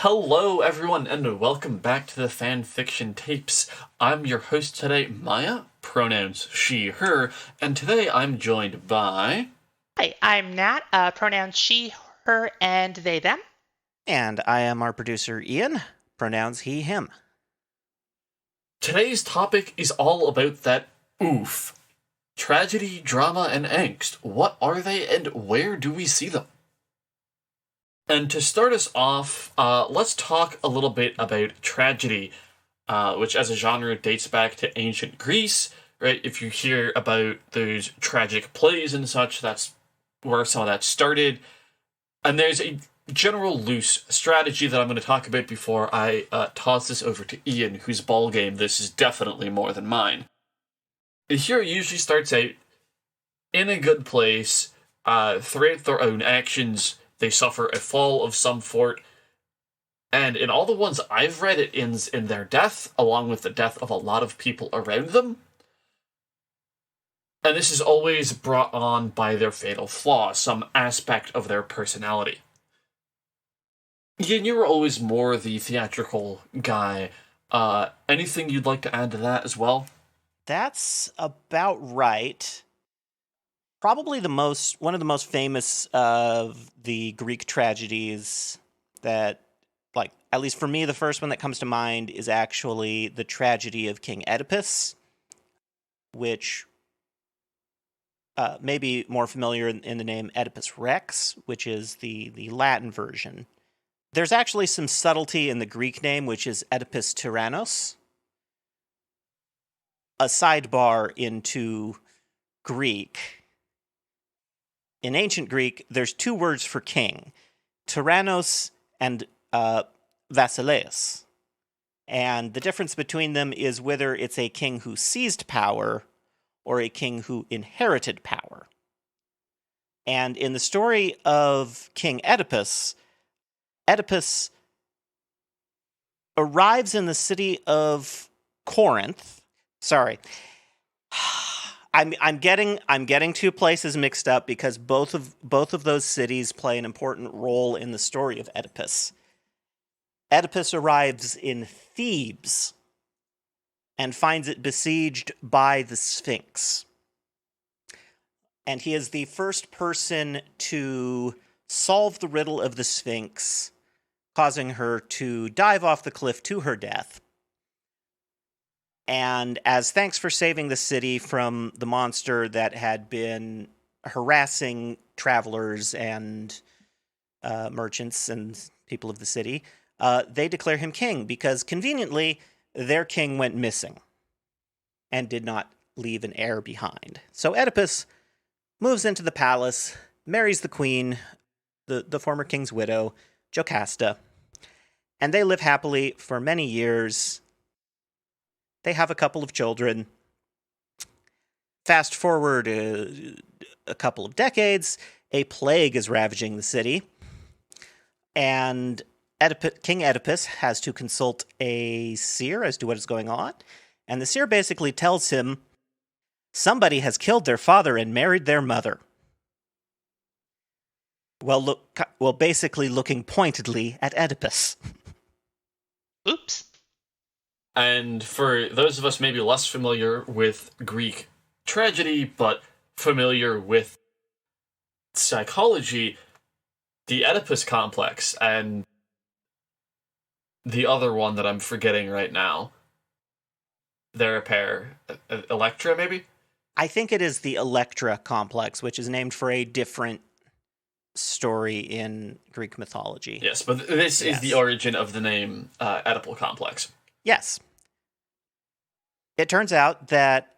Hello, everyone, and welcome back to the Fan Fiction Tapes. I'm your host today, Maya, pronouns she, her, and today I'm joined by... Hi, I'm Nat, pronouns she, her, and they, them. And I am our producer, Ian, pronouns he, him. Today's topic is all about that oof. Tragedy, drama, and angst. What are they, and where do we see them? And to start us off, let's talk a little bit about tragedy, which as a genre dates back to ancient Greece, right? If you hear about those tragic plays and such, that's where some of that started. And there's a general loose strategy that I'm going to talk about before I toss this over to Ian, whose ballgame this is definitely more than mine. The hero usually starts out in a good place, throughout their own actions. They suffer a fall of some sort, and in all the ones I've read, it ends in their death, along with the death of a lot of people around them. And this is always brought on by their fatal flaw, some aspect of their personality. Ian, you were always more the theatrical guy. Anything you'd like to add to that as well? That's about right. Probably one of the most famous of the Greek tragedies that, at least for me, the first one that comes to mind is actually the tragedy of King Oedipus, which may be more familiar in the name Oedipus Rex, which is the Latin version. There's actually some subtlety in the Greek name, which is Oedipus Tyrannos. A sidebar into Greek. In ancient Greek, there's two words for king, Tyrannos and Basileus. And the difference between them is whether it's a king who seized power or a king who inherited power. And in the story of King Oedipus, Oedipus arrives in the city of Corinth. Sorry. I'm getting two places mixed up because both of those cities play an important role in the story of Oedipus. Oedipus arrives in Thebes and finds it besieged by the Sphinx. And he is the first person to solve the riddle of the Sphinx, causing her to dive off the cliff to her death. And as thanks for saving the city from the monster that had been harassing travelers and merchants and people of the city, they declare him king because, conveniently, their king went missing and did not leave an heir behind. So Oedipus moves into the palace, marries the queen, the former king's widow, Jocasta, and they live happily for many years. They have a couple of children. Fast forward a couple of decades, a plague is ravaging the city, and King Oedipus has to consult a seer as to what is going on, and the seer basically tells him somebody has killed their father and married their mother. Well, basically looking pointedly at Oedipus. Oops. And for those of us maybe less familiar with Greek tragedy, but familiar with psychology, the Oedipus complex and the other one that I'm forgetting right now, they're a pair. Electra, maybe? I think it is the Electra complex, which is named for a different story in Greek mythology. Yes, but this is the origin of the name Oedipal complex. Yes. It turns out that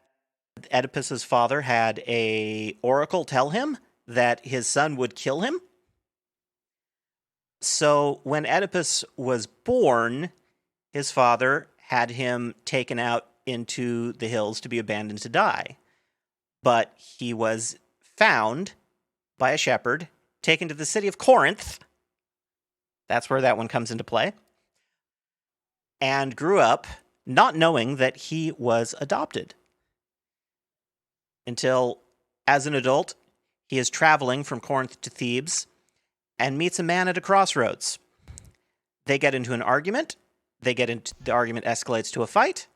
Oedipus's father had an oracle tell him that his son would kill him. So when Oedipus was born, his father had him taken out into the hills to be abandoned to die. But he was found by a shepherd, taken to the city of Corinth. That's where that one comes into play. And grew up not knowing that he was adopted. Until, as an adult, he is traveling from Corinth to Thebes and meets a man at a crossroads. They get into an argument. The argument escalates to a fight,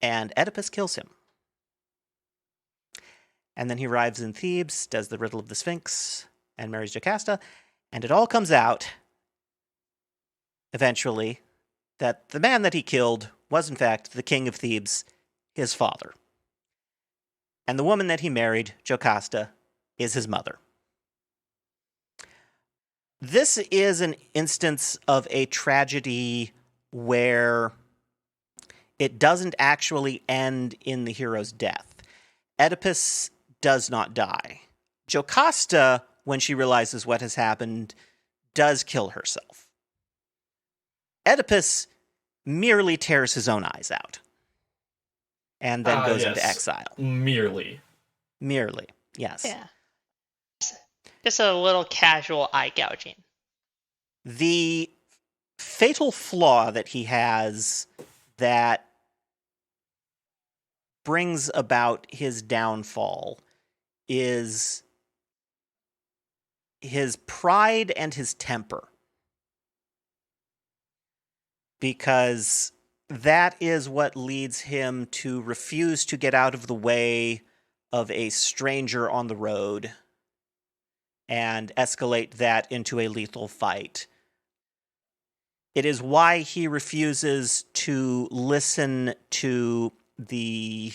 and Oedipus kills him. And then he arrives in Thebes, does the riddle of the Sphinx, and marries Jocasta. And it all comes out, eventually, that the man that he killed was, in fact, the king of Thebes, his father. And the woman that he married, Jocasta, is his mother. This is an instance of a tragedy where it doesn't actually end in the hero's death. Oedipus does not die. Jocasta, when she realizes what has happened, does kill herself. Oedipus merely tears his own eyes out and then goes into exile. Merely, yes. Yeah. Just a little casual eye gouging. The fatal flaw that he has that brings about his downfall is his pride and his temper. Because that is what leads him to refuse to get out of the way of a stranger on the road and escalate that into a lethal fight. It is why he refuses to listen to the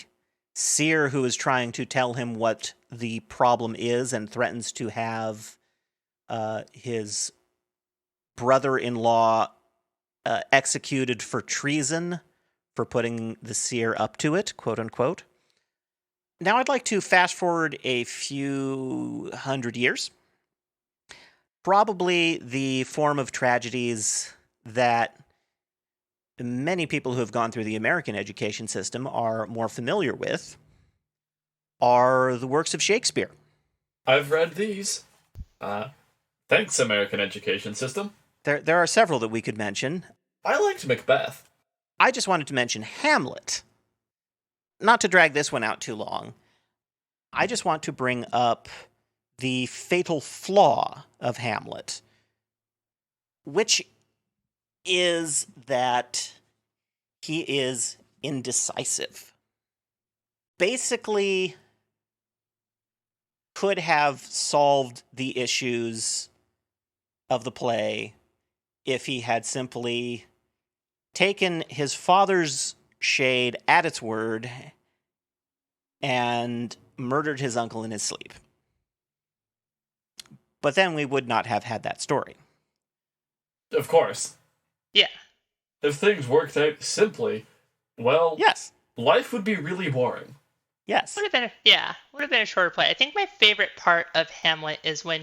seer who is trying to tell him what the problem is and threatens to have his brother-in-law executed for treason for putting the seer up to it, quote unquote. Now I'd like to fast forward a few hundred years. Probably the form of tragedies that many people who have gone through the American education system are more familiar with are the works of Shakespeare. I've read these. Thanks, American education system. There are several that we could mention. I liked Macbeth. I just wanted to mention Hamlet. Not to drag this one out too long, I just want to bring up the fatal flaw of Hamlet, which is that he is indecisive. Basically, could have solved the issues of the play if he had simply taken his father's shade at its word and murdered his uncle in his sleep. But then we would not have had that story. Of course. Yeah. If things worked out simply, well, yes, life would be really boring. Yes. Would have been a shorter play. I think my favorite part of Hamlet is when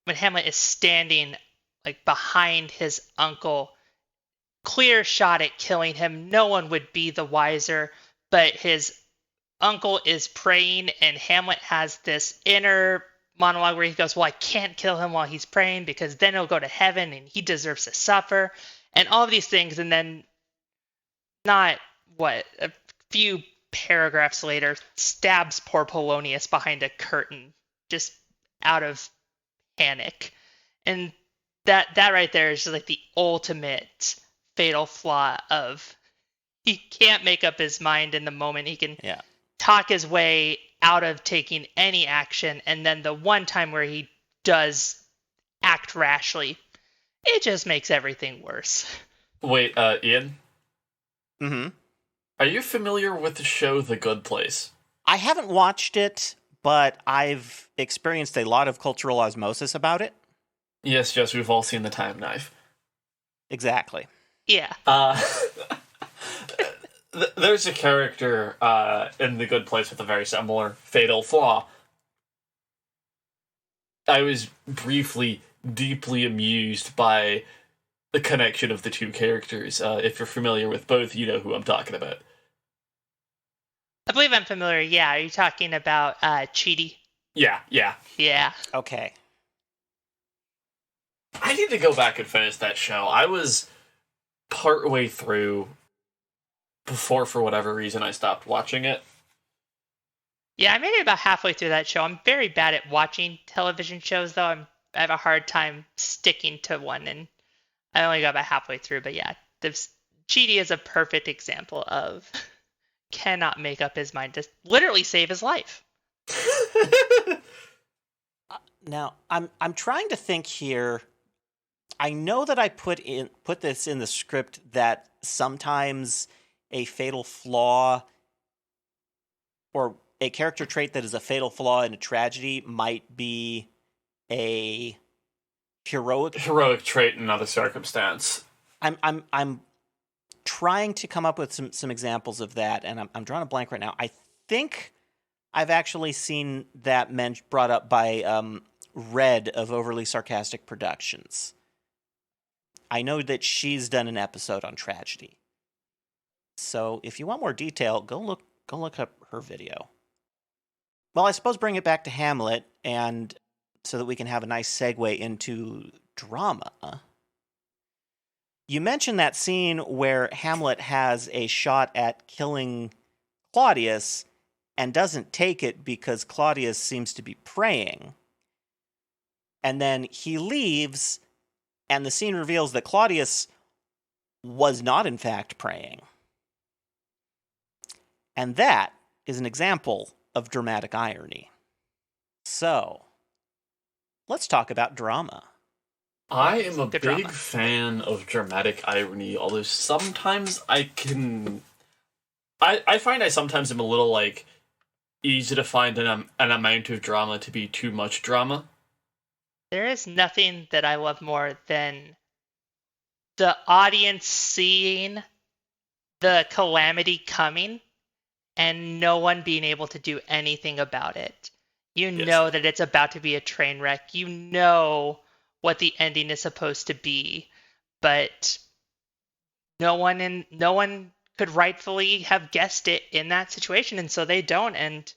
Hamlet is standing like behind his uncle, clear shot at killing him. No one would be the wiser, but his uncle is praying, and Hamlet has this inner monologue where he goes, well, I can't kill him while he's praying because then he'll go to heaven and he deserves to suffer, and all of these things. And then a few paragraphs later, stabs poor Polonius behind a curtain just out of panic. And that right there is just like the ultimate fatal flaw of he can't make up his mind in the moment. He can talk his way out of taking any action, and then the one time where he does act rashly, it just makes everything worse. Wait, Ian? Mm-hmm. Are you familiar with the show The Good Place? I haven't watched it, but I've experienced a lot of cultural osmosis about it. Yes, Jess, we've all seen The Time Knife. Exactly. Yeah. There's a character in The Good Place with a very similar fatal flaw. I was briefly, deeply amused by the connection of the two characters. If you're familiar with both, you know who I'm talking about. I believe I'm familiar. Yeah, are you talking about Chidi? Yeah. Yeah. Okay. I need to go back and finish that show. I was partway through before, for whatever reason, I stopped watching it. Yeah, I made it about halfway through that show. I'm very bad at watching television shows, though. I have a hard time sticking to one, and I only got about halfway through, but yeah, Chidi is a perfect example of cannot make up his mind to literally save his life. Now, I'm trying to think here. I know that I put this in the script that sometimes a fatal flaw or a character trait that is a fatal flaw in a tragedy might be a heroic trait in another circumstance. I'm trying to come up with some examples of that, and I'm drawing a blank right now. I think I've actually seen that brought up by Red of Overly Sarcastic Productions. I know that she's done an episode on tragedy. So if you want more detail, go look up her video. Well, I suppose bring it back to Hamlet, and so that we can have a nice segue into drama. You mentioned that scene where Hamlet has a shot at killing Claudius and doesn't take it because Claudius seems to be praying. And then he leaves, and the scene reveals that Claudius was not, in fact, praying. And that is an example of dramatic irony. So, let's talk about drama. I am a big fan of dramatic irony, although sometimes I find I sometimes am a little, easy to find an amount of drama to be too much drama. There is nothing that I love more than the audience seeing the calamity coming and no one being able to do anything about it. You know that it's about to be a train wreck. You know what the ending is supposed to be, but no one could rightfully have guessed it in that situation, and so they don't, and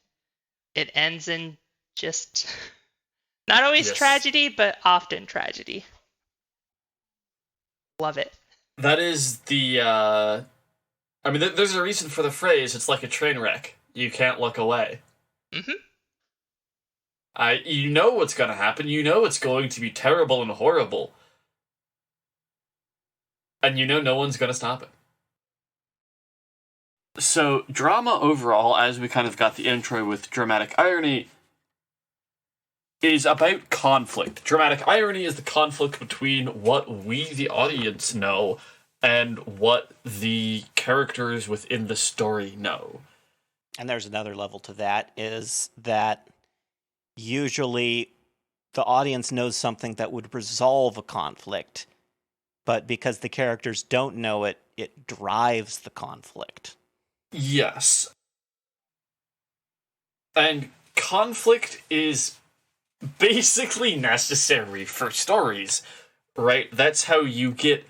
it ends in just not always tragedy, but often tragedy. Love it. That is the there's a reason for the phrase, it's like a train wreck. You can't look away. Mm-hmm. You know what's going to happen. You know it's going to be terrible and horrible. And you know no one's going to stop it. So, drama overall, as we kind of got the intro with dramatic irony, is about conflict. Dramatic irony is the conflict between what we, the audience, know and what the characters within the story know. And there's another level to that, is that usually the audience knows something that would resolve a conflict, but because the characters don't know it, it drives the conflict. Yes. And conflict is basically necessary for stories, right? That's how you get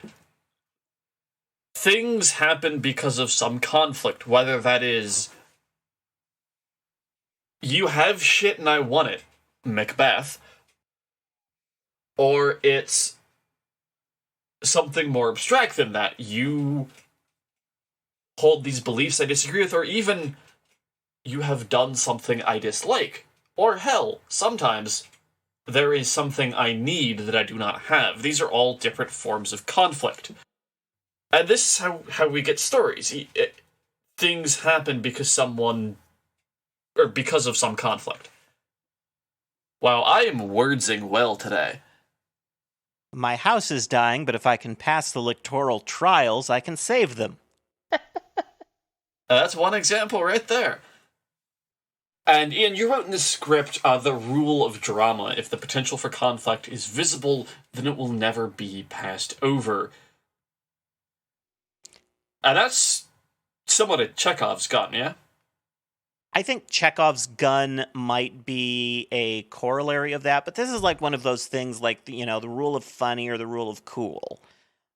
things happen because of some conflict, whether that is you have shit and I want it, Macbeth, or it's something more abstract than that. You hold these beliefs I disagree with, or even you have done something I dislike. Or hell, sometimes there is something I need that I do not have. These are all different forms of conflict. And this is how we get stories. Things happen because because of some conflict. Wow, I am wordsing well today. My house is dying, but if I can pass the electoral trials, I can save them. That's one example right there. And Ian, you wrote in the script the rule of drama. If the potential for conflict is visible, then it will never be passed over. And that's somewhat a Chekhov's gun, yeah? I think Chekhov's gun might be a corollary of that, but this is like one of those things like, the rule of funny or the rule of cool.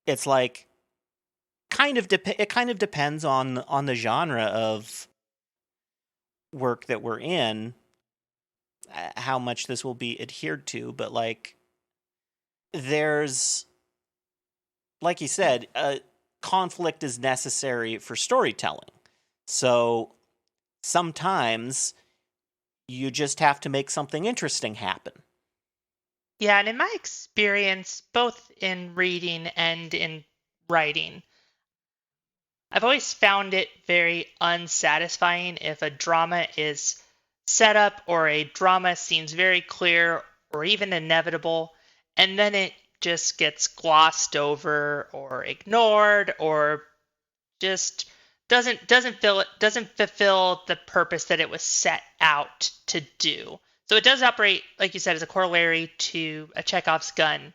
It's like, it kind of depends on the genre of work that we're in, how much this will be adhered to, but there's, like you said, conflict is necessary for storytelling. So sometimes you just have to make something interesting happen. Yeah, and in my experience, both in reading and in writing, I've always found it very unsatisfying if a drama is set up or a drama seems very clear or even inevitable, and then it just gets glossed over or ignored or just doesn't fulfill the purpose that it was set out to do. So it does operate, like you said, as a corollary to a Chekhov's gun.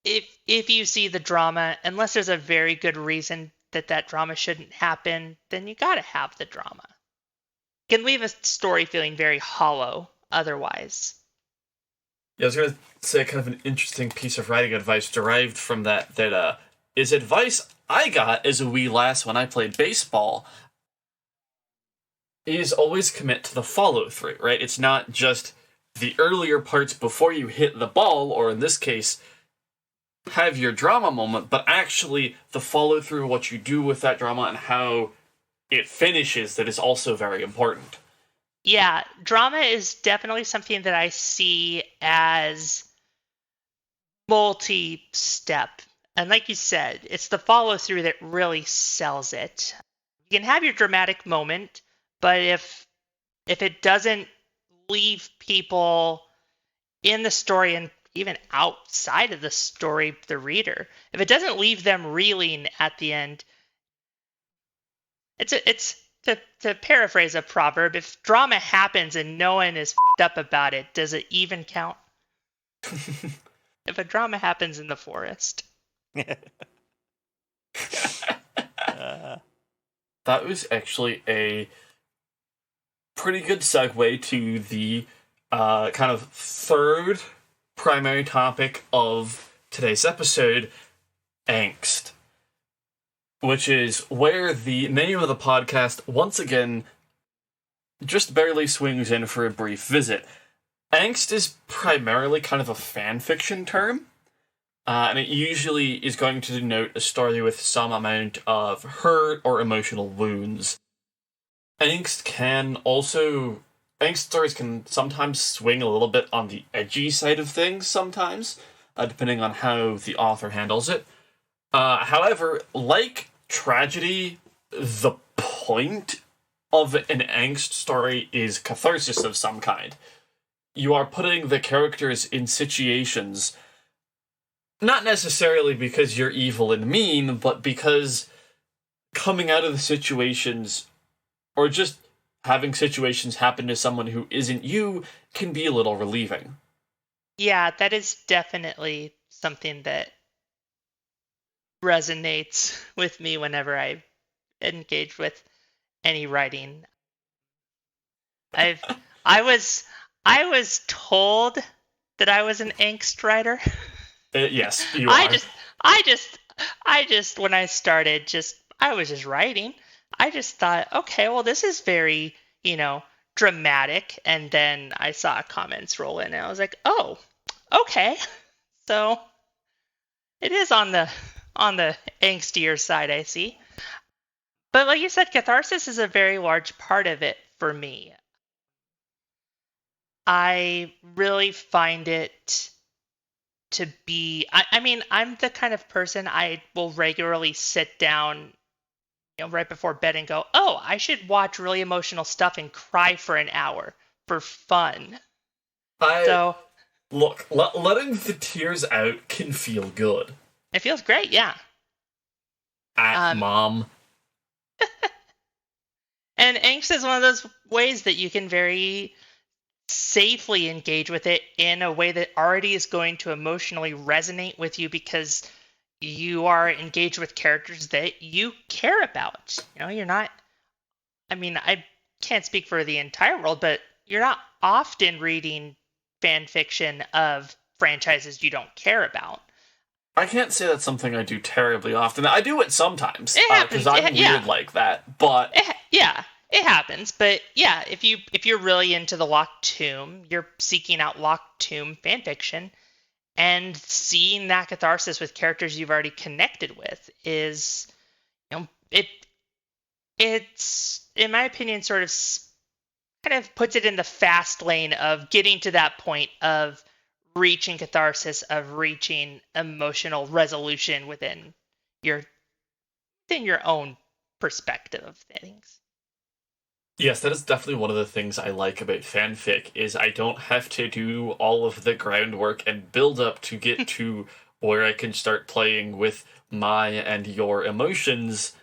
If you see the drama, unless there's a very good reason that that drama shouldn't happen, then you got to have the drama. It can leave a story feeling very hollow otherwise. Yeah, I was going to say kind of an interesting piece of writing advice derived from that is advice I got as a wee lass when I played baseball. Is always commit to the follow through, right? It's not just the earlier parts before you hit the ball, or in this case, have your drama moment, but actually the follow through, what you do with that drama, and how it finishes that is also very important. Yeah, drama is definitely something that I see as multi-step. And like you said, it's the follow-through that really sells it. You can have your dramatic moment, but if it doesn't leave people in the story and even outside of the story, the reader, if it doesn't leave them reeling at the end, it's to paraphrase a proverb, if drama happens and no one is f***ed up about it, does it even count? If a drama happens in the forest. That was actually a pretty good segue to the kind of third primary topic of today's episode, angst. Which is where the name of the podcast, once again, just barely swings in for a brief visit. Angst is primarily kind of a fan fiction term, and it usually is going to denote a story with some amount of hurt or emotional wounds. Angst stories can sometimes swing a little bit on the edgy side of things sometimes, depending on how the author handles it. However, like tragedy, the point of an angst story is catharsis of some kind. You are putting the characters in situations, not necessarily because you're evil and mean, but because coming out of the situations, or just having situations happen to someone who isn't you, can be a little relieving. Yeah, that is definitely something that resonates with me whenever I engage with any writing. I was told that I was an angst writer. Yes, you I are. just when I started, I was just writing. I just thought, okay, well, this is very, dramatic. And then I saw comments roll in, and I was like, oh, okay. So it is on the angstier side, I see. But like you said, catharsis is a very large part of it for me. I really find it to be, I mean, I'm the kind of person I will regularly sit down, right before bed and go, oh, I should watch really emotional stuff and cry for an hour for fun. So Look, letting the tears out can feel good. it feels great, yeah. Mom. And angst is one of those ways that you can very safely engage with it in a way that already is going to emotionally resonate with you because you are engaged with characters that you care about. You're not, I mean, I can't speak for the entire world, but you're not often reading fan fiction of franchises you don't care about. I can't say that's something I do terribly often. I do it sometimes It happens. because I'm weird like that. But it happens. But yeah, if you're really into the Locked Tomb, you're seeking out Locked Tomb fan fiction, and seeing that catharsis with characters you've already connected with is, it's in my opinion sort of kind of puts it in the fast lane of getting to that point of reaching catharsis, of reaching emotional resolution your within your own perspective of things. Yes, that is definitely one of the things I like about fanfic, is I don't have to do all of the groundwork and build up to get to where I can start playing with my and your emotions.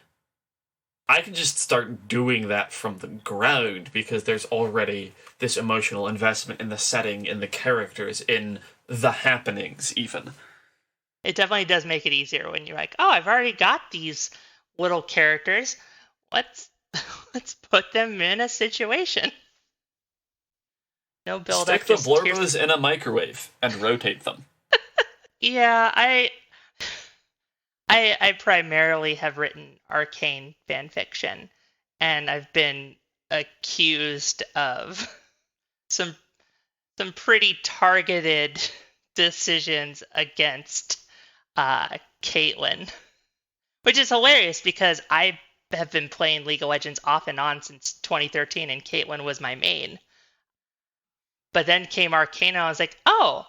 I can just start doing that from the ground because there's already this emotional investment in the setting, in the characters, in the happenings, even. It definitely does make it easier when you're like, oh, I've already got these little characters. Let's put them in a situation. No build Stick up. the blorbos in a microwave and rotate them. Yeah, I primarily have written arcane fan fiction, and I've been accused of some pretty targeted decisions against Caitlyn, which is hilarious because I have been playing League of Legends off and on since 2013, and Caitlyn was my main. But then came Arcane, and I was like, oh,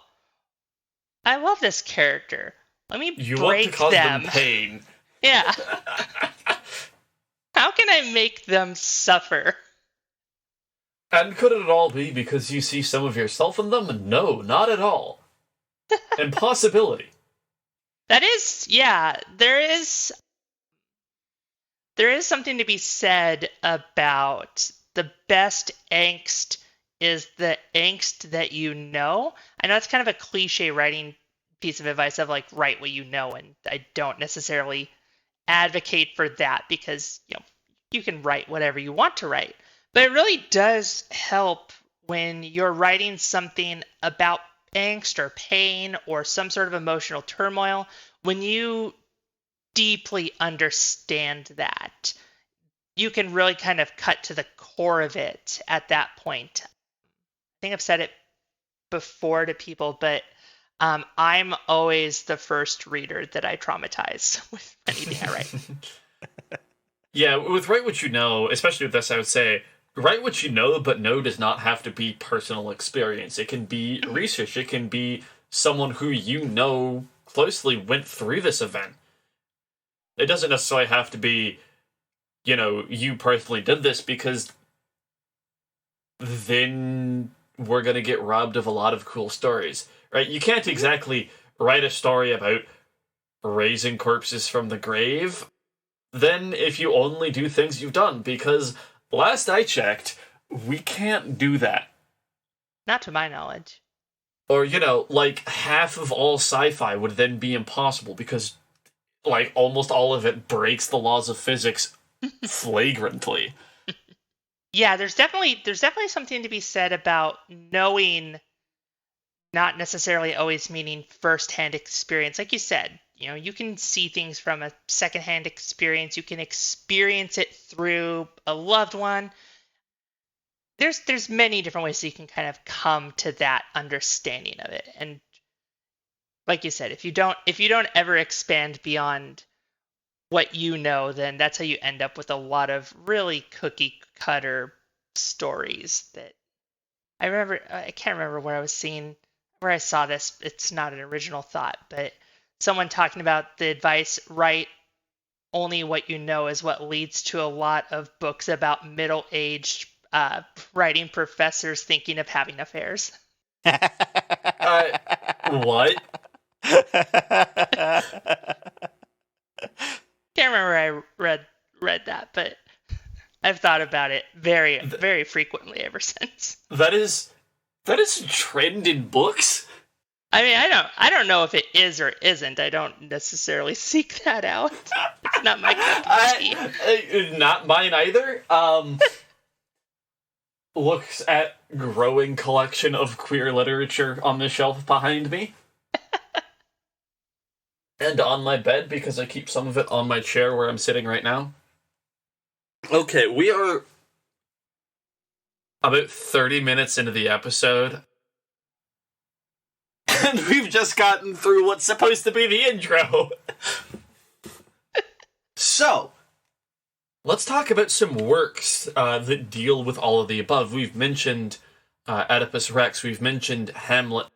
I love this character. Let me You break want to cause them. pain. Yeah. How can I make them suffer? And could it all be because you see some of yourself in them? No, not at all. Impossibility. That is, yeah, there is something to be said about the best angst is the angst that you know. I know it's kind of a cliche writing piece of advice of like, write what you know, and I don't necessarily advocate for that because, you can write whatever you want to write. But it really does help when you're writing something about angst or pain or some sort of emotional turmoil, when you deeply understand that, you can really kind of cut to the core of it at that point. I think I've said it before to people, but I'm always the first reader that I traumatize with anything I write. Yeah, with write what you know, especially with this, I would say write what you know, but know does not have to be personal experience. It can be research. It can be someone who you know closely went through this event. It doesn't necessarily have to be, you personally did this, because then we're going to get robbed of a lot of cool stories, right? You can't exactly write a story about raising corpses from the grave then if you only do things you've done, because last I checked, we can't do that. Not to my knowledge. Or, like half of all sci-fi would then be impossible because like almost all of it breaks the laws of physics flagrantly. Yeah, there's definitely something to be said about knowing, not necessarily always meaning first-hand experience. Like you said, you can see things from a second-hand experience. You can experience it through a loved one. There's many different ways that you can kind of come to that understanding of it. And like you said, if you don't ever expand beyond what you know, then that's how you end up with a lot of really cookie cutter stories that I can't remember where I saw this. It's not an original thought, but someone talking about the advice, write only what you know, is what leads to a lot of books about middle-aged writing professors thinking of having affairs. What? Can't remember I read that, but I've thought about it very, very frequently ever since. That is a trend in books? I mean, I don't know if it is or isn't. I don't necessarily seek that out. It's not my cup of tea. Not mine either. Looks at growing collection of queer literature on the shelf behind me. And on my bed, because I keep some of it on my chair where I'm sitting right now. Okay, we are about 30 minutes into the episode. And we've just gotten through what's supposed to be the intro. So, let's talk about some works that deal with all of the above. We've mentioned Oedipus Rex, we've mentioned Hamlet.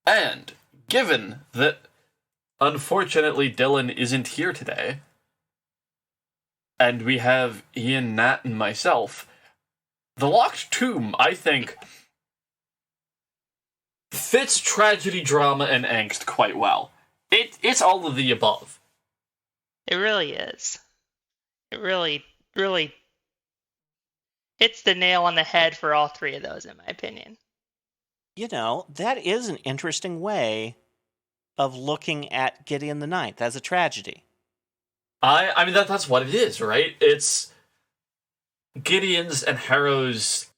And given that, unfortunately, Dylan isn't here today, and we have Ian, Nat, and myself, the Locked Tomb, I think, fits tragedy, drama, and angst quite well. It's all of the above. It really is. It really, really hits the nail on the head for all three of those, in my opinion. You know, that is an interesting way of looking at Gideon the Ninth as a tragedy. I mean, that's what it is, right? It's Gideon's and Harrow's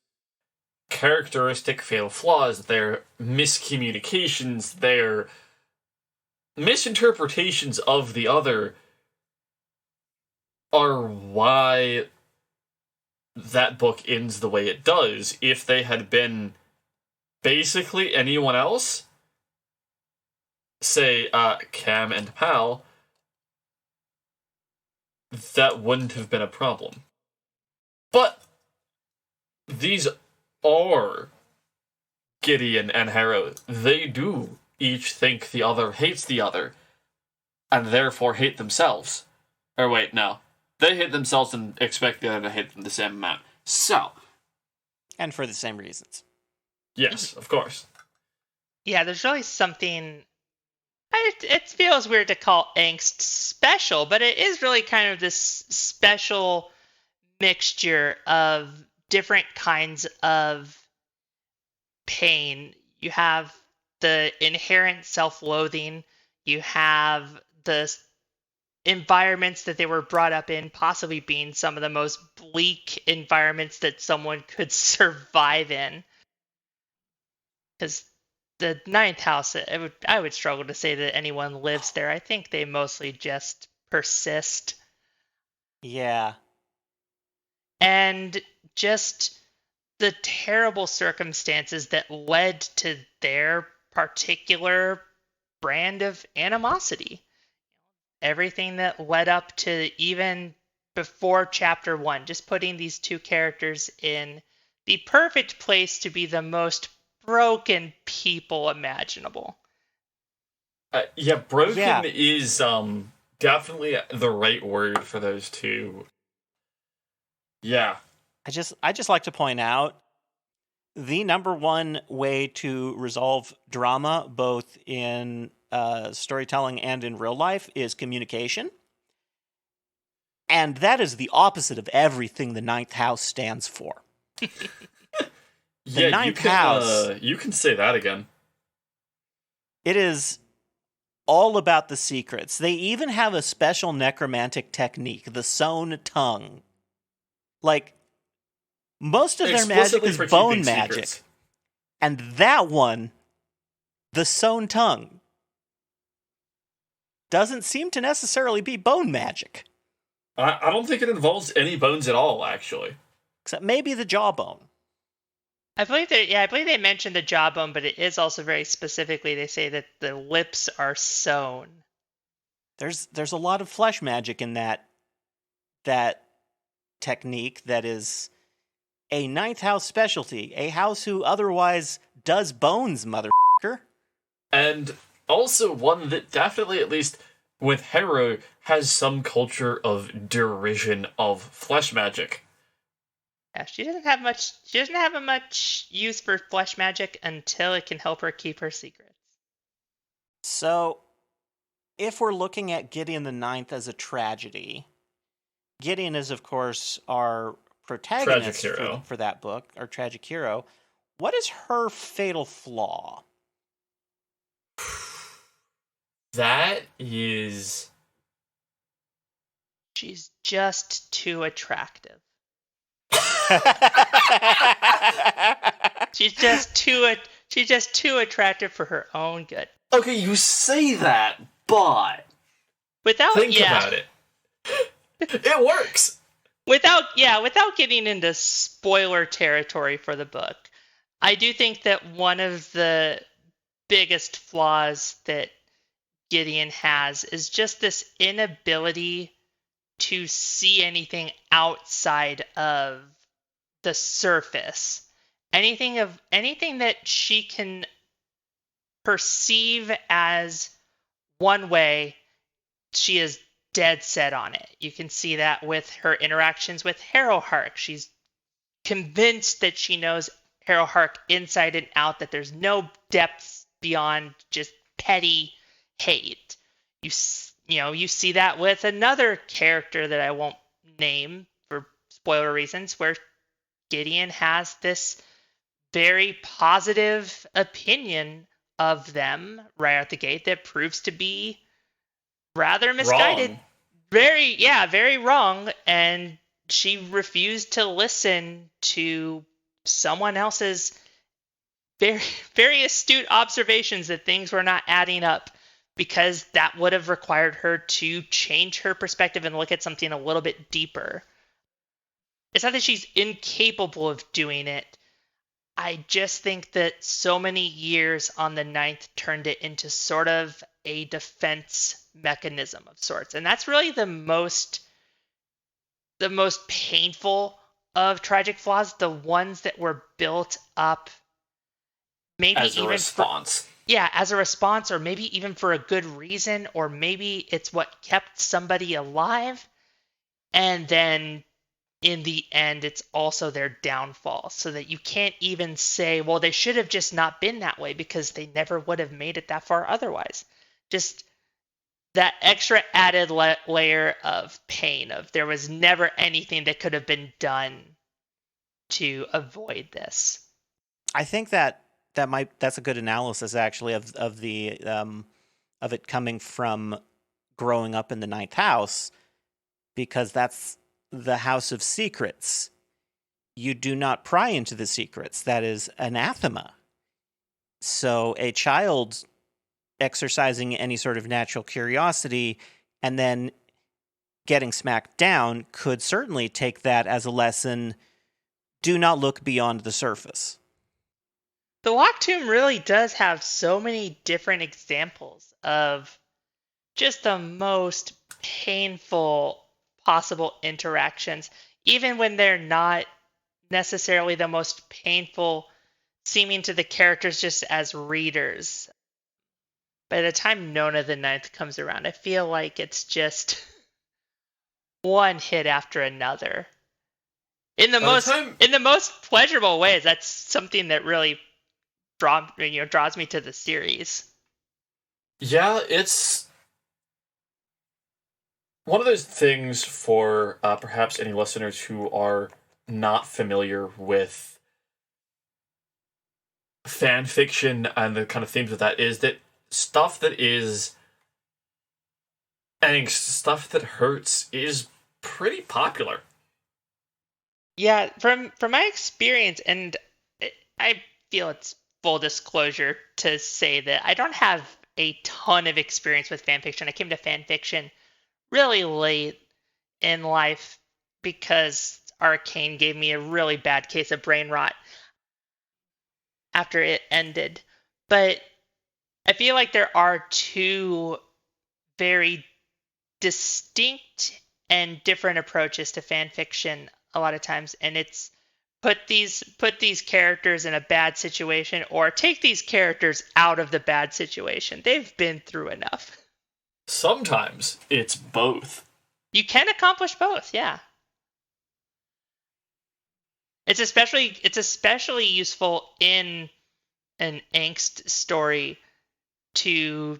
characteristic fatal flaws, their miscommunications, their misinterpretations of the other are why that book ends the way it does. If they had been basically anyone else, say Cam and Pal, that wouldn't have been a problem. But these are Gideon and Harrow. They do each think the other hates the other, and therefore hate themselves. Or wait, no. They hate themselves and expect the other to hate them the same amount. So. And for the same reasons. Yes, of course. Yeah, there's really something... It feels weird to call angst special, but it is really kind of this special mixture of different kinds of pain. You have the inherent self-loathing. You have the environments that they were brought up in, possibly being some of the most bleak environments that someone could survive in. Because the ninth house, I would struggle to say that anyone lives there. I think they mostly just persist. Yeah. And just the terrible circumstances that led to their particular brand of animosity. Everything that led up to even before chapter 1, just putting these two characters in the perfect place to be the most broken people imaginable. Broken is definitely the right word for those two. Yeah. I just like to point out the number one way to resolve drama, both in storytelling and in real life, is communication. And that is the opposite of everything the ninth house stands for. The ninth house. You can say that again. It is all about the secrets. They even have a special necromantic technique, the sewn tongue. Like, most of their magic is bone magic. Secrets. And that one, the sewn tongue, doesn't seem to necessarily be bone magic. I don't think it involves any bones at all, actually. Except maybe the jawbone. I believe they mentioned the jawbone, but it is also very specifically, they say that the lips are sewn. There's a lot of flesh magic in that technique that is a ninth house specialty, a house who otherwise does bones, motherfucker. And also one that definitely, at least with Harrow, has some culture of derision of flesh magic. Yeah, she doesn't have much use for flesh magic until it can help her keep her secrets. So, if we're looking at Gideon the Ninth as a tragedy, Gideon is, of course, our protagonist for that book, our tragic hero. What is her fatal flaw? That is... She's just too attractive. She's just too attractive for her own good. Okay, you say that, but think about it. It works. Without getting into spoiler territory for the book, I do think that one of the biggest flaws that Gideon has is just this inability to see anything outside of the surface. Anything that she can perceive as one way, she is dead set on it. You can see that with her interactions with Harrowhark. She's convinced that she knows Harrowhark inside and out, that there's no depths beyond just petty hate. You see that with another character that I won't name for spoiler reasons, where Gideon has this very positive opinion of them right out the gate that proves to be rather misguided. Wrong. Very wrong. And she refused to listen to someone else's very, very astute observations that things were not adding up, because that would have required her to change her perspective and look at something a little bit deeper. It's not that she's incapable of doing it. I just think that so many years on the Ninth turned it into sort of a defense mechanism of sorts. And that's really the most painful of tragic flaws, the ones that were built up maybe as a even response. as a response, or maybe even for a good reason, or maybe it's what kept somebody alive. And then in the end, it's also their downfall, so that you can't even say, well, they should have just not been that way, because they never would have made it that far otherwise. Just that extra added layer of pain of there was never anything that could have been done to avoid this. I think that's a good analysis, actually, of it coming from growing up in the Ninth House, because that's the house of secrets. You do not pry into the secrets. That is anathema. So a child exercising any sort of natural curiosity and then getting smacked down could certainly take that as a lesson. Do not look beyond the surface. The Locked Tomb really does have so many different examples of just the most painful possible interactions, even when they're not necessarily the most painful, seeming to the characters just as readers. By the time Nona the Ninth comes around, I feel like it's just one hit after another. In the most pleasurable ways. That's something that really draws me to the series. Yeah, it's one of those things for perhaps any listeners who are not familiar with fan fiction and the kind of themes of that, is that stuff that is angst, stuff that hurts, is pretty popular. Yeah, from my experience, and I feel it's full disclosure to say that I don't have a ton of experience with fan fiction. I came to fan fiction really late in life because Arcane gave me a really bad case of brain rot after it ended. But I feel like there are two very distinct and different approaches to fan fiction a lot of times, and it's put these characters in a bad situation, or take these characters out of the bad situation. They've been through enough. Sometimes it's both. You can accomplish both, yeah. It's especially useful in an angst story to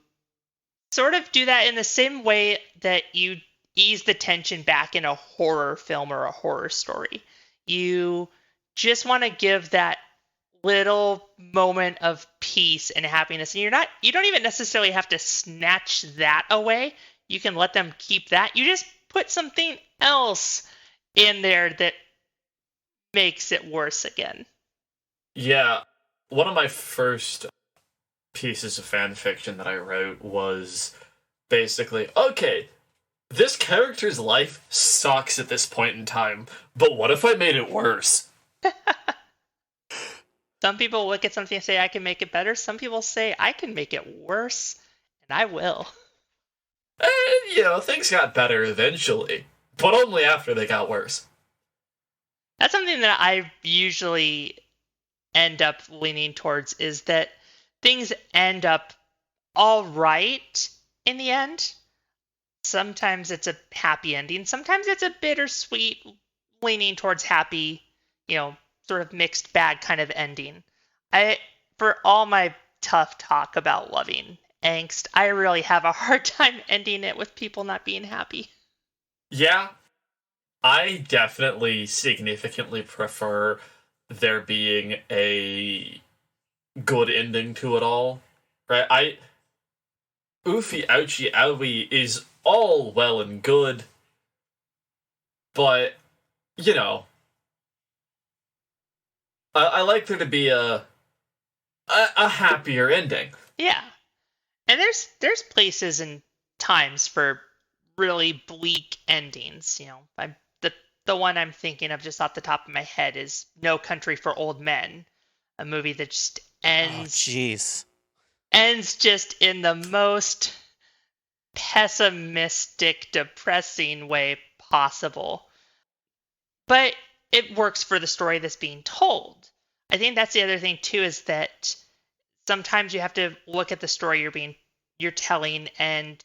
sort of do that in the same way that you ease the tension back in a horror film or a horror story. You just want to give that little moment of peace and happiness, and you don't even necessarily have to snatch that away. You can let them keep that. You just put something else in there that makes it worse again. Yeah, one of my first pieces of fan fiction that I wrote was basically, okay, this character's life sucks at this point in time, but what if I made it worse? Some people look at something and say, I can make it better. Some people say, I can make it worse, and I will. And, things got better eventually, but only after they got worse. That's something that I usually end up leaning towards, is that things end up all right in the end. Sometimes it's a happy ending. Sometimes it's a bittersweet, leaning towards happy, sort of mixed bag kind of ending. For all my tough talk about loving angst, I really have a hard time ending it with people not being happy. Yeah, I definitely significantly prefer there being a good ending to it all. Right? Oofy ouchie owie is all well and good, but, you know, I like there to be a happier ending. Yeah. And there's places and times for really bleak endings. The one I'm thinking of just off the top of my head is No Country for Old Men, a movie that just ends just in the most pessimistic, depressing way possible. But it works for the story that's being told. I think that's the other thing too, is that sometimes you have to look at the story you're telling and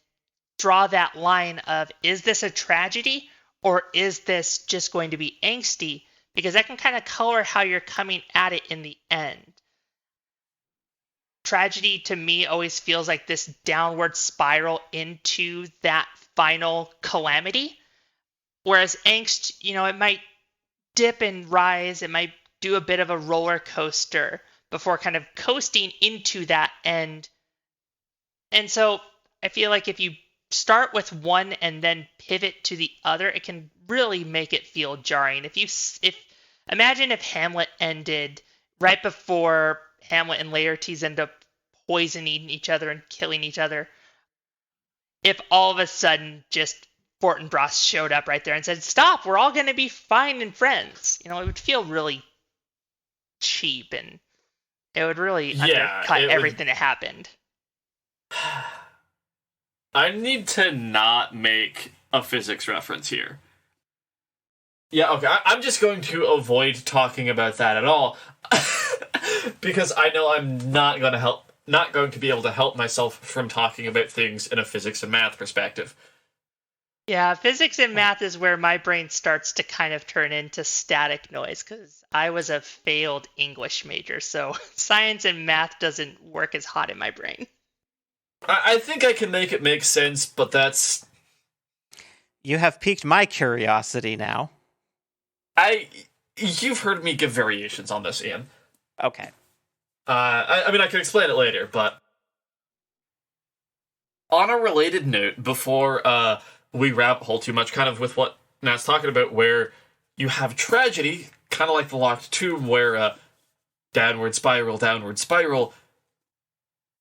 draw that line of, is this a tragedy or is this just going to be angsty? Because that can kind of color how you're coming at it in the end. Tragedy to me always feels like this downward spiral into that final calamity. Whereas angst, it might dip and rise. It might do a bit of a roller coaster before kind of coasting into that end. And so I feel like if you start with one and then pivot to the other, it can really make it feel jarring. Imagine if Hamlet ended right before Hamlet and Laertes end up poisoning each other and killing each other. If all of a sudden just Fortinbras showed up right there and said, "Stop, we're all going to be fine and friends," it would feel really cheap, and it would really undercut everything that happened. I need to not make a physics reference here. Yeah, okay, I'm just going to avoid talking about that at all. Because I know I'm not going to be able to help myself from talking about things in a physics and math perspective. Yeah, physics and math is where my brain starts to kind of turn into static noise, because I was a failed English major, so science and math doesn't work as hot in my brain. I think I can make it make sense, but that's... You have piqued my curiosity now. You've heard me give variations on this, Ian. Okay. I mean, I can explain it later, but... On a related note, before we rabbit hole too much, kind of with what Nat's talking about, where you have tragedy, kind of like the locked tomb, where downward spiral,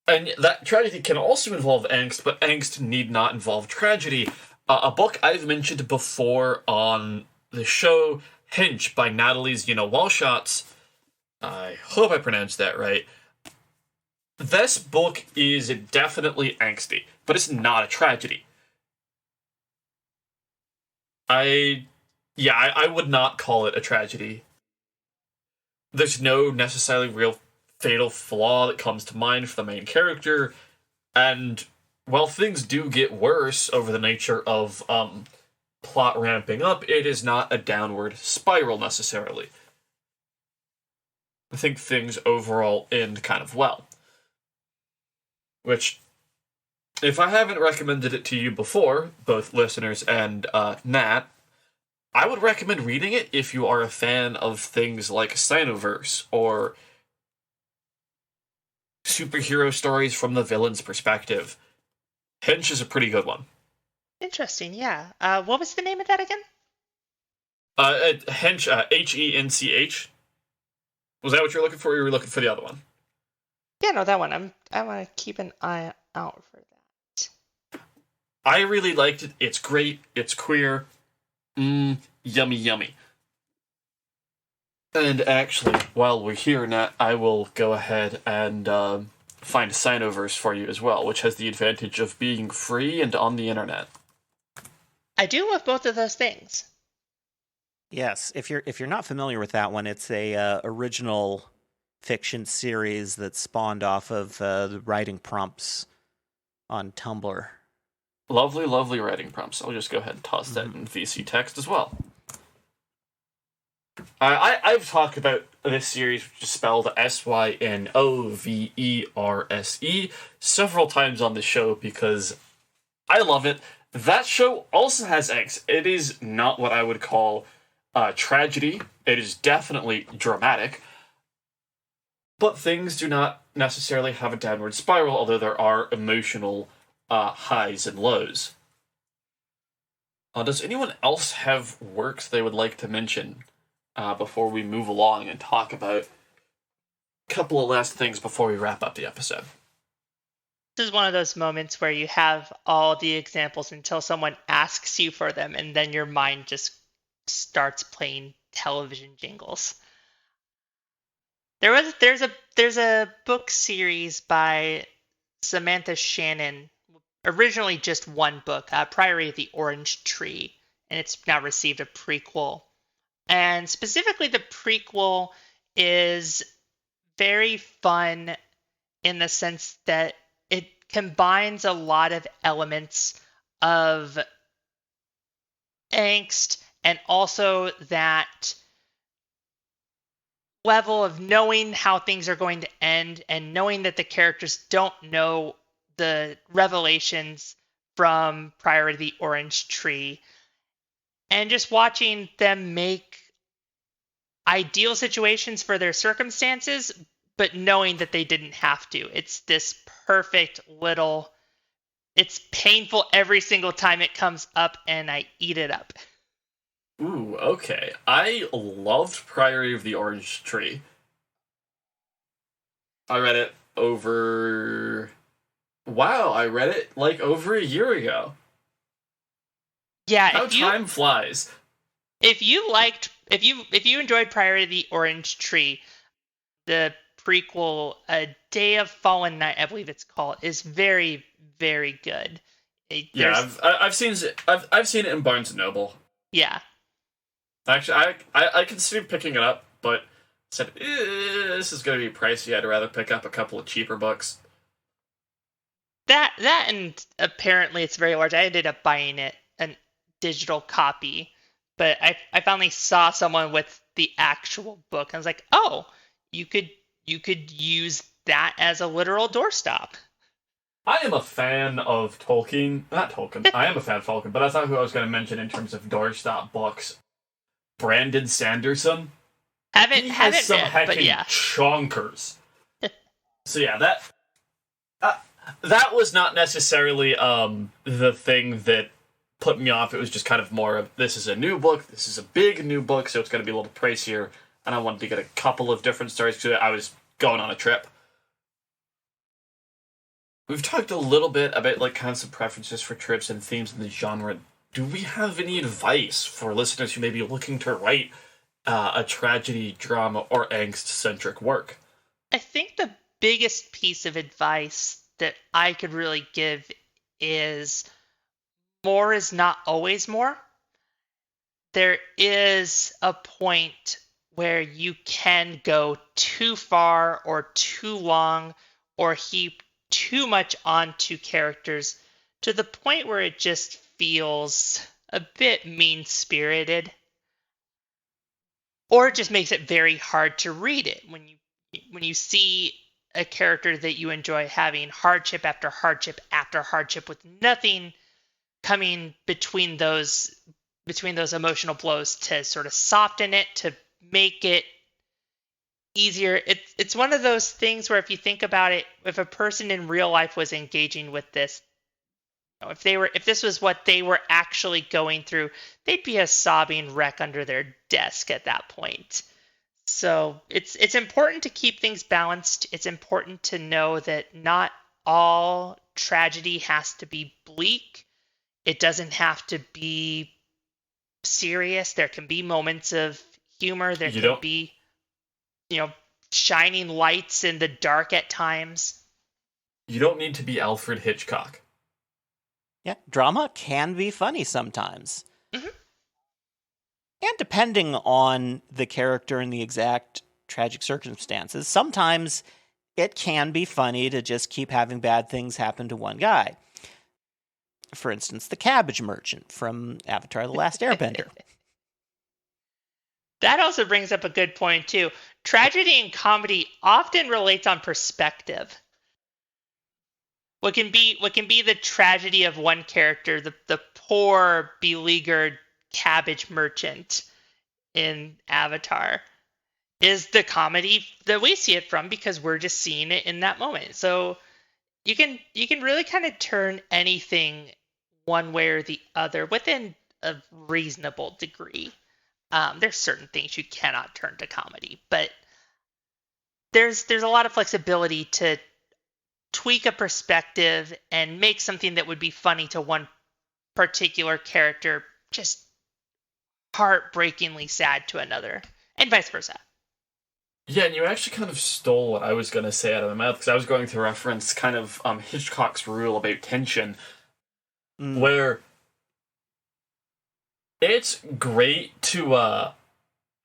and that tragedy can also involve angst, but angst need not involve tragedy. A book I've mentioned before on the show, Hinch, by Natalie's Walshots, I hope I pronounced that right. This book is definitely angsty, but it's not a tragedy. I would not call it a tragedy. There's no necessarily real fatal flaw that comes to mind for the main character, and while things do get worse over the nature of plot ramping up, it is not a downward spiral necessarily. I think things overall end kind of well. Which, if I haven't recommended it to you before, both listeners and Nat, I would recommend reading it if you are a fan of things like Sinoverse or superhero stories from the villain's perspective. Hench is a pretty good one. Interesting, yeah. What was the name of that again? Hench, Hench. Was that what you're looking for, or you were looking for the other one? Yeah, no, that one. I want to keep an eye out for that. I really liked it. It's great. It's queer. Yummy. And actually, while we're here, Nat, I will go ahead and find Sinoverse for you as well, which has the advantage of being free and on the internet. I do love both of those things. Yes, if you're not familiar with that one, it's a original fiction series that spawned off of the writing prompts on Tumblr. Lovely, lovely writing prompts. I'll just go ahead and toss that in VC text as well. I've talked about this series, which is spelled SYNOVERSE, several times on the show because I love it. That show also has angst. It is not what I would call tragedy. It is definitely dramatic. But things do not necessarily have a downward spiral, although there are emotional highs and lows. Does anyone else have works they would like to mention before we move along and talk about a couple of last things before we wrap up the episode? This is one of those moments where you have all the examples until someone asks you for them, and then your mind just starts playing television jingles. There's a book series by Samantha Shannon, originally just one book, Priory of the Orange Tree, and it's now received a prequel. And specifically, the prequel is very fun in the sense that it combines a lot of elements of angst and also that level of knowing how things are going to end and knowing that the characters don't know the revelations from Prior to the Orange Tree, and just watching them make ideal situations for their circumstances, but knowing that they didn't have to. It's this perfect little... It's painful every single time it comes up, and I eat it up. Ooh, okay. I loved Priory of the Orange Tree. I read it over... Wow, I read it like over a year ago. Yeah, How time flies. If you enjoyed Priory of the Orange Tree, the prequel, A Day of Fallen Night, I believe it's called, is very, very good. I've seen it in Barnes and Noble. Yeah. Actually, I considered picking it up, but said this is going to be pricey. I'd rather pick up a couple of cheaper books. That and apparently it's very large. I ended up buying it a digital copy, but I finally saw someone with the actual book. I was like, oh, you could use that as a literal doorstop. I am a fan of Tolkien. Not Tolkien. I am a fan of Tolkien, but that's not who I was going to mention in terms of doorstop books. Brandon Sanderson. Haven't some read, heckin' but yeah. chonkers. So yeah, that was not necessarily the thing that put me off. It was just kind of more of, this is a new book, this is a big new book, so it's going to be a little pricier, and I wanted to get a couple of different stories because I was going on a trip. We've talked a little bit about like kinds of preferences for trips and themes in the genre. Do we have any advice for listeners who may be looking to write a tragedy, drama, or angst-centric work? I think the biggest piece of advice that I could really give is more is not always more. There is a point where you can go too far or too long or heap too much onto characters to the point where it just feels a bit mean-spirited, or it just makes it very hard to read it when you see a character that you enjoy having hardship after hardship after hardship with nothing coming between those emotional blows to sort of soften it, to make it easier. It's one of those things where if you think about it, if a person in real life was engaging with this, if this was what they were actually going through, they'd be a sobbing wreck under their desk at that point. So it's important to keep things balanced. It's important to know that not all tragedy has to be bleak. It doesn't have to be serious. There can be moments of humor. There can be, shining lights in the dark at times. You don't need to be Alfred Hitchcock. Yeah, drama can be funny sometimes. Mm-hmm. And depending on the character and the exact tragic circumstances. Sometimes it can be funny to just keep having bad things happen to one guy. For instance, the cabbage merchant from Avatar: The Last Airbender. That also brings up a good point, too. Tragedy and comedy often relates on perspective. What can be the tragedy of one character, the poor, beleaguered cabbage merchant in Avatar, is the comedy that we see it from because we're just seeing it in that moment. So you can really kind of turn anything one way or the other within a reasonable degree. There's certain things you cannot turn to comedy, but there's a lot of flexibility to tweak a perspective and make something that would be funny to one particular character just heartbreakingly sad to another, and vice versa. Yeah, and you actually kind of stole what I was going to say out of my mouth, because I was going to reference kind of Hitchcock's rule about tension, where it's great to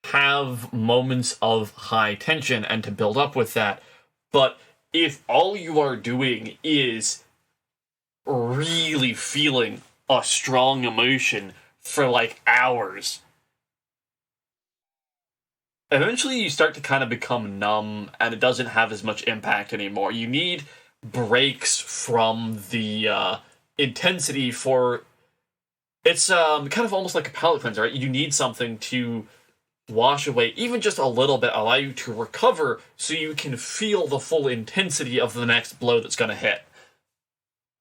have moments of high tension and to build up with that, but if all you are doing is really feeling a strong emotion for like hours, eventually you start to kind of become numb and it doesn't have as much impact anymore. You need breaks from the intensity for... It's kind of almost like a palate cleanser, right? You need something to wash away, even just a little bit, allow you to recover so you can feel the full intensity of the next blow that's going to hit.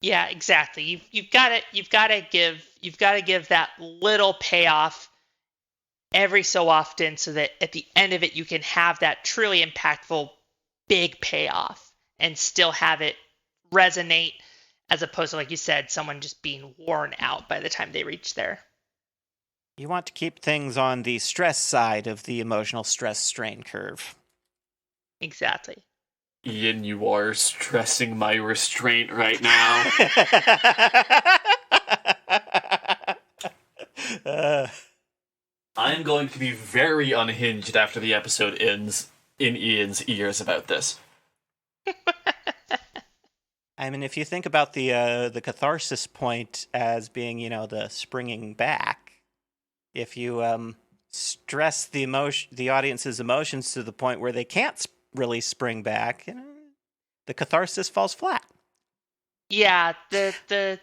Yeah, exactly. You've got to give that little payoff every so often so that at the end of it you can have that truly impactful big payoff and still have it resonate, as opposed to, like you said, someone just being worn out by the time they reach there. You want to keep things on the stress side of the emotional stress strain curve. Exactly. Ian, you are stressing my restraint right now. I'm going to be very unhinged after the episode ends in Ian's ears about this. I mean, if you think about the catharsis point as being, the springing back, if you stress the audience's emotions to the point where they can't really spring back, the catharsis falls flat. Yeah, the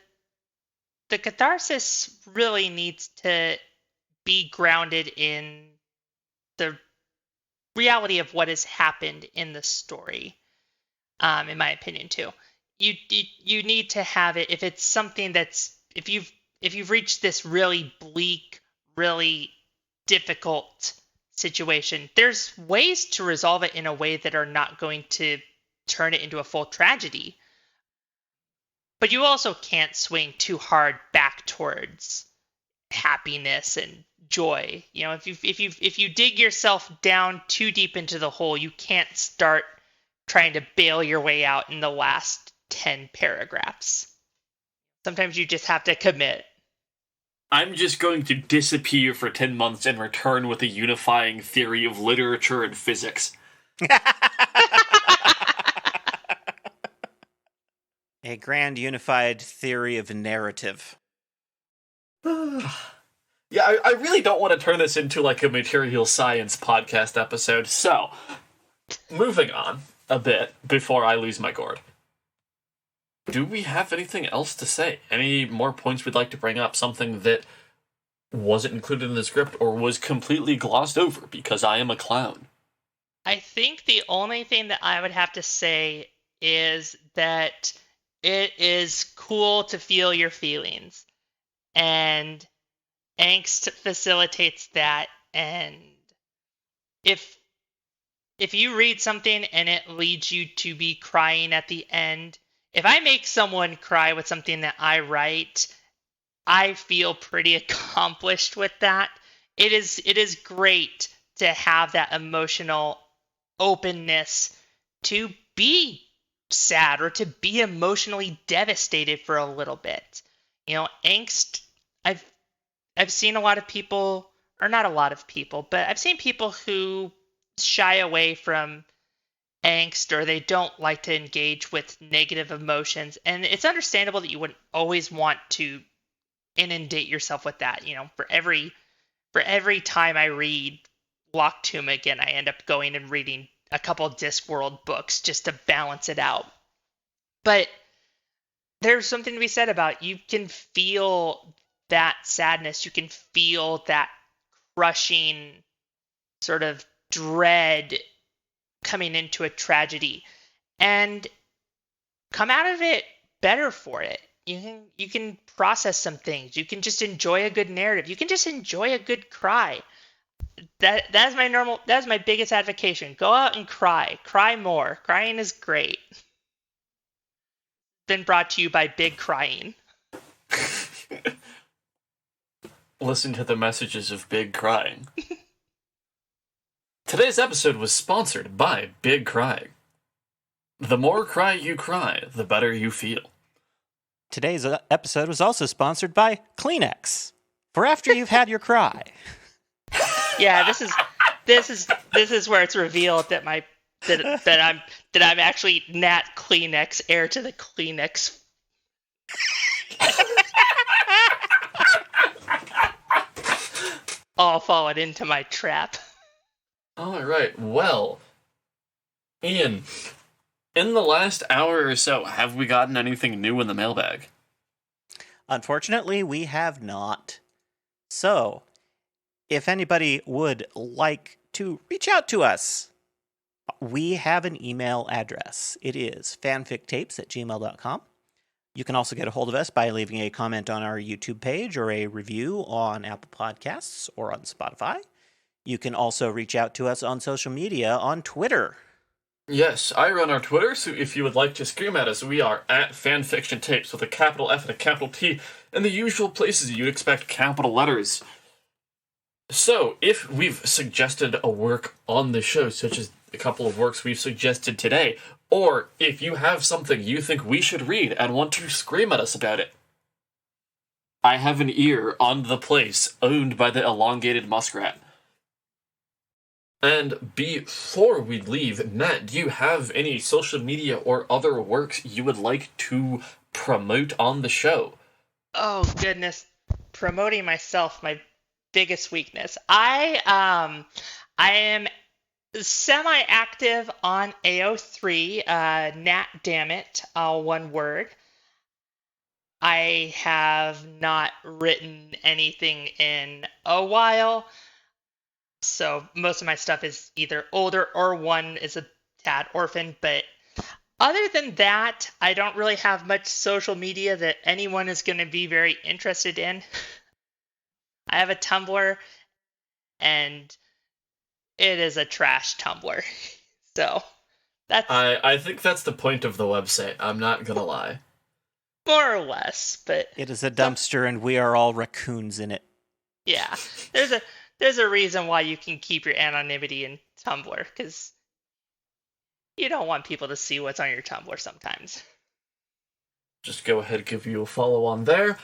catharsis really needs to be grounded in the reality of what has happened in the story. In my opinion, too, you need to have it. If it's something that's if you've reached this really bleak, really difficult situation, there's ways to resolve it in a way that are not going to turn it into a full tragedy. But you also can't swing too hard back towards happiness and joy. If you dig yourself down too deep into the hole, you can't start trying to bail your way out in the last 10 paragraphs. Sometimes you just have to commit. I'm just going to disappear for 10 months and return with a unifying theory of literature and physics. A grand unified theory of narrative. Yeah, I really don't want to turn this into like a material science podcast episode, so moving on a bit before I lose my gourd. Do we have anything else to say? Any more points we'd like to bring up? Something that wasn't included in the script or was completely glossed over because I am a clown? I think the only thing that I would have to say is that it is cool to feel your feelings. And angst facilitates that. And if you read something and it leads you to be crying at the end, if I make someone cry with something that I write, I feel pretty accomplished with that. It is great to have that emotional openness to be sad or to be emotionally devastated for a little bit. Angst, I've seen a lot of people, or not a lot of people, but I've seen people who shy away from angst, or they don't like to engage with negative emotions. And it's understandable that you wouldn't always want to inundate yourself with that. For every time I read Lock Tomb again, I end up going and reading a couple Discworld books just to balance it out. But there's something to be said about, you can feel that sadness, you can feel that crushing sort of dread coming into a tragedy, and come out of it better for it. You can process some things. You can just enjoy a good narrative. You can just enjoy a good cry. That's my biggest advocation. Go out and cry. Cry more. Crying is great. Been brought to you by Big Crying. Listen to the messages of Big Crying. Today's episode was sponsored by Big Crying. The more cry you cry, the better you feel. Today's episode was also sponsored by Kleenex for after you've had your cry. Yeah, this is where it's revealed that I'm actually Nat Kleenex, heir to the Kleenex. All fallen into my trap. All right, well, Ian, in the last hour or so, have we gotten anything new in the mailbag? Unfortunately, we have not. So, if anybody would like to reach out to us, we have an email address. It is fanfictapes@gmail.com. You can also get a hold of us by leaving a comment on our YouTube page or a review on Apple Podcasts or on Spotify. You can also reach out to us on social media on Twitter. Yes, I run our Twitter, so if you would like to scream at us, we are at fanfictiontapes with a capital F and a capital T, and the usual places you'd expect capital letters. So, if we've suggested a work on the show, such as a couple of works we've suggested today, or if you have something you think we should read and want to scream at us about it, I have an ear on the place owned by the elongated muskrat. And before we leave, Matt, do you have any social media or other works you would like to promote on the show? Oh, goodness. Promoting myself, my biggest weakness. I am semi-active on AO3, Nat Dammit, all one word. I have not written anything in a while, so most of my stuff is either older or one is a tad orphan, but other than that, I don't really have much social media that anyone is going to be very interested in. I have a Tumblr, and it is a trash Tumblr. So, that's... I think that's the point of the website, I'm not gonna lie. More or less, but... It is a dumpster, and we are all raccoons in it. Yeah, there's a reason why you can keep your anonymity in Tumblr, because you don't want people to see what's on your Tumblr sometimes. Just go ahead and give you a follow on there.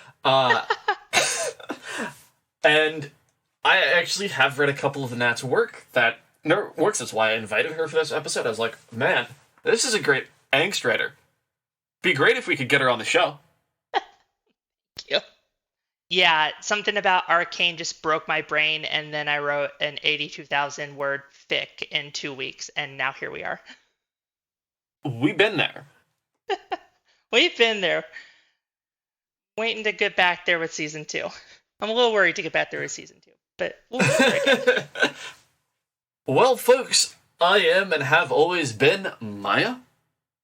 And I actually have read a couple of Nat's works. That's why I invited her for this episode. I was like, man, this is a great angst writer. Be great if we could get her on the show. Thank you. Yeah, something about Arcane just broke my brain, and then I wrote an 82,000 word fic in 2 weeks, and now here we are. We've been there. We've been there. Waiting to get back there with season 2. I'm a little worried to get back there with season 2, but we'll get there again. Well, folks, I am and have always been Maya.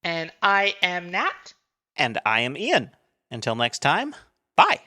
And I am Nat. And I am Ian. Until next time, bye.